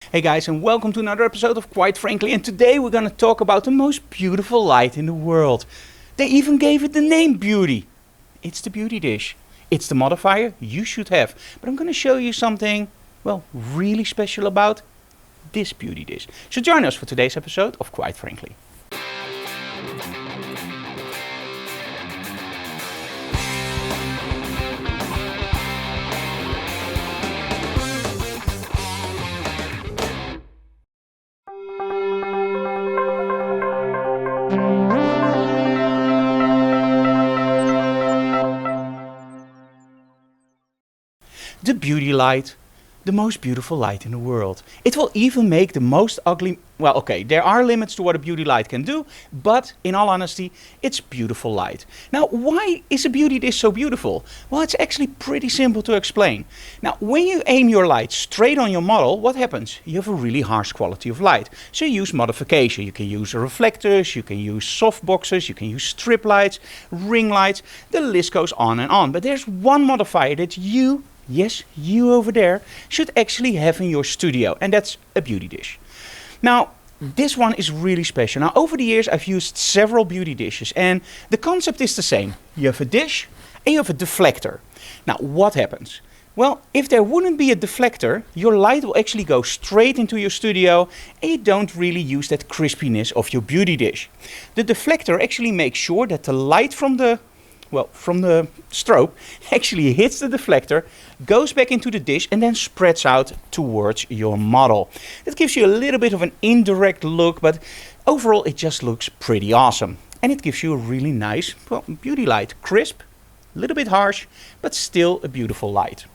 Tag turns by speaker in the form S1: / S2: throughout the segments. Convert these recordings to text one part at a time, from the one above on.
S1: Hey guys, and welcome to another episode of Quite Frankly, and today we're going to talk about the most beautiful light in the world. They even gave it the name Beauty. It's the Beauty Dish. It's the modifier you should have. But I'm going to show you something, well, really special about this Beauty Dish. So join us for today's episode of Quite Frankly. The beauty light, the most beautiful light in the world. It will even make the most ugly, well, okay, there are limits to what a beauty light can do, but in all honesty, it's beautiful light. Now, why is a beauty dish so beautiful? Well, it's actually pretty simple to explain. Now, when you aim your light straight on your model, what happens? You have a really harsh quality of light. So you use modification. You can use reflectors, you can use soft boxes, you can use strip lights, ring lights, the list goes on and on. But there's one modifier that yes, you over there, should actually have in your studio, and that's a beauty dish. Now, this one is really special. Now, over the years, I've used several beauty dishes, and the concept is the same. You have a dish, and you have a deflector. Now, what happens? Well, if there wouldn't be a deflector, your light will actually go straight into your studio, and you don't really use that crispiness of your beauty dish. The deflector actually makes sure that the light from the strobe actually hits the deflector, goes back into the dish, and then spreads out towards your model. That gives you a little bit of an indirect look, but overall it just looks pretty awesome. And it gives you a really nice, well, beauty light. Crisp, a little bit harsh, but still a beautiful light.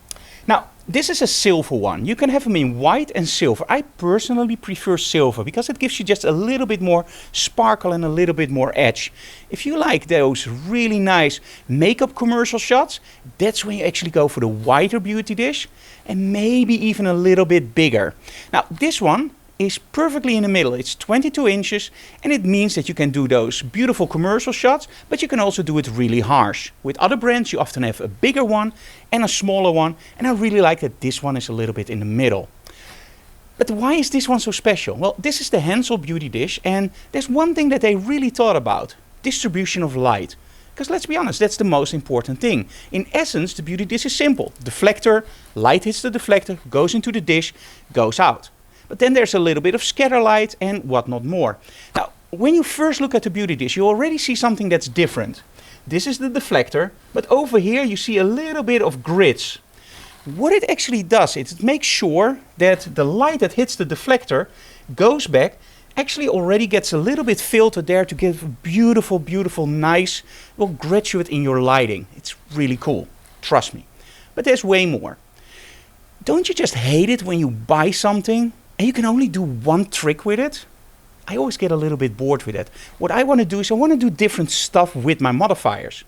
S1: Now, this is a silver one. You can have them in white and silver. I personally prefer silver because it gives you just a little bit more sparkle and a little bit more edge. If you like those really nice makeup commercial shots, that's when you actually go for the whiter beauty dish and maybe even a little bit bigger. Now, this one is perfectly in the middle. It's 22 inches, and it means that you can do those beautiful commercial shots, but you can also do it really harsh. With other brands, you often have a bigger one and a smaller one, and I really like that this one is a little bit in the middle. But why is this one so special? Well, this is the Hensel Beautydish, and there's one thing that they really thought about: distribution of light. Because let's be honest, that's the most important thing. In essence, the beauty dish is simple. Deflector, light hits the deflector, goes into the dish, goes out. But then there's a little bit of scatter light and whatnot more. Now, when you first look at the beauty dish, you already see something that's different. This is the deflector, but over here you see a little bit of grids. What it actually does, it makes sure that the light that hits the deflector goes back, actually already gets a little bit filtered there to give a beautiful, beautiful, nice, well, graduate in your lighting. It's really cool, trust me. But there's way more. Don't you just hate it when you buy something and you can only do one trick with it? I always get a little bit bored with it. What I want to do is I want to do different stuff with my modifiers.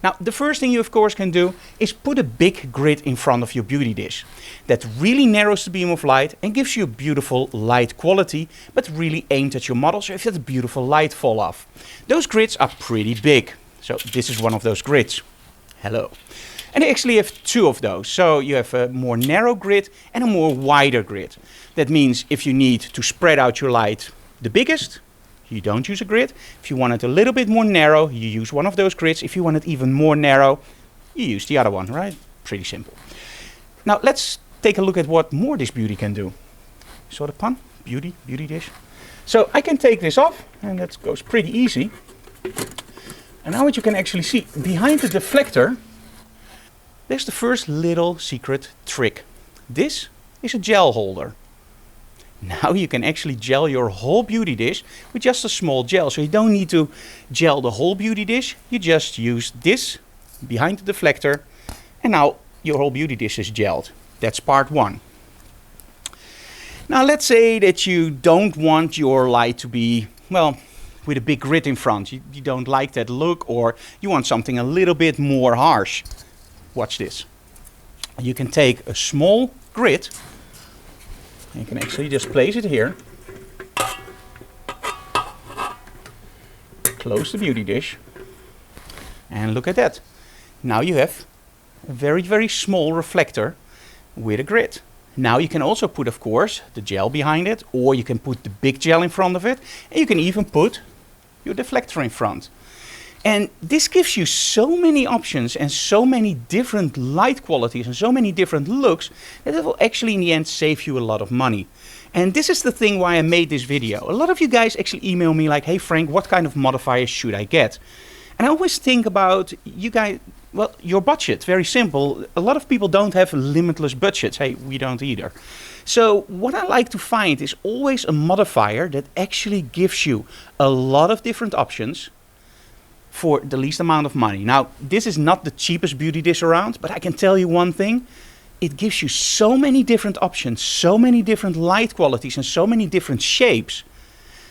S1: Now, the first thing you of course can do is put a big grid in front of your beauty dish. That really narrows the beam of light and gives you a beautiful light quality, but really aimed at your model, so if you have a beautiful light fall off. Those grids are pretty big. So this is one of those grids. Hello. And I actually have two of those. So you have a more narrow grid and a more wider grid. That means if you need to spread out your light the biggest, you don't use a grid. If you want it a little bit more narrow, you use one of those grids. If you want it even more narrow, you use the other one, right? Pretty simple. Now let's take a look at what more this beauty can do. Saw the pun? Beauty dish. So I can take this off, and that goes pretty easy. And now what you can actually see, behind the deflector, there's the first little secret trick. This is a gel holder. Now you can actually gel your whole beauty dish with just a small gel. So you don't need to gel the whole beauty dish. You just use this behind the deflector, and now your whole beauty dish is gelled. That's part one. Now let's say that you don't want your light to be, well, with a big grid in front. You don't like that look, or you want something a little bit more harsh. Watch this. You can take a small grid, and you can actually just place it here. Close the beauty dish, and look at that. Now you have a very, very small reflector with a grid. Now you can also put, of course, the gel behind it, or you can put the big gel in front of it, and you can even put your deflector in front. And this gives you so many options and so many different light qualities and so many different looks that it will actually in the end save you a lot of money. And this is the thing why I made this video. A lot of you guys actually email me like, hey Frank, what kind of modifiers should I get? And I always think about you guys, well, your budget, very simple. A lot of people don't have limitless budgets. Hey, we don't either. So what I like to find is always a modifier that actually gives you a lot of different options for the least amount of money. Now, this is not the cheapest beauty dish around, but I can tell you one thing. It gives you so many different options, so many different light qualities, and so many different shapes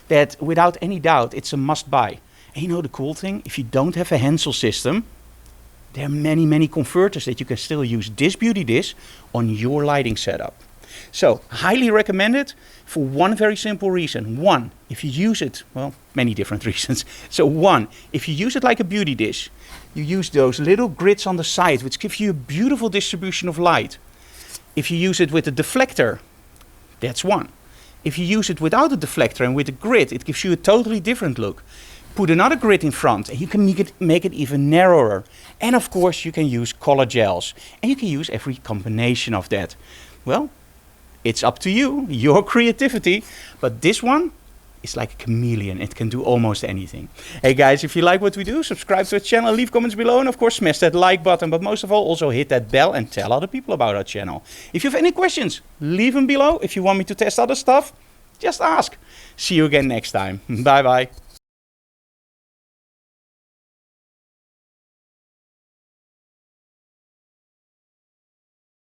S1: that without any doubt, it's a must buy. And you know the cool thing? If you don't have a Hensel system, there are many, many converters that you can still use this beauty dish on your lighting setup. So, highly recommend it for one very simple reason. One, if you use it, well, many different reasons. So one, if you use it like a beauty dish, you use those little grids on the side, which give you a beautiful distribution of light. If you use it with a deflector, that's one. If you use it without a deflector and with a grid, it gives you a totally different look. Put another grid in front and you can make it even narrower. And of course you can use color gels and you can use every combination of that. Well, it's up to you, your creativity, but this one is like a chameleon. It can do almost anything. Hey guys, if you like what we do, subscribe to our channel, leave comments below, and of course smash that like button, but most of all also hit that bell and tell other people about our channel. If you have any questions, leave them below. If you want me to test other stuff, just ask. See you again next time. Bye bye.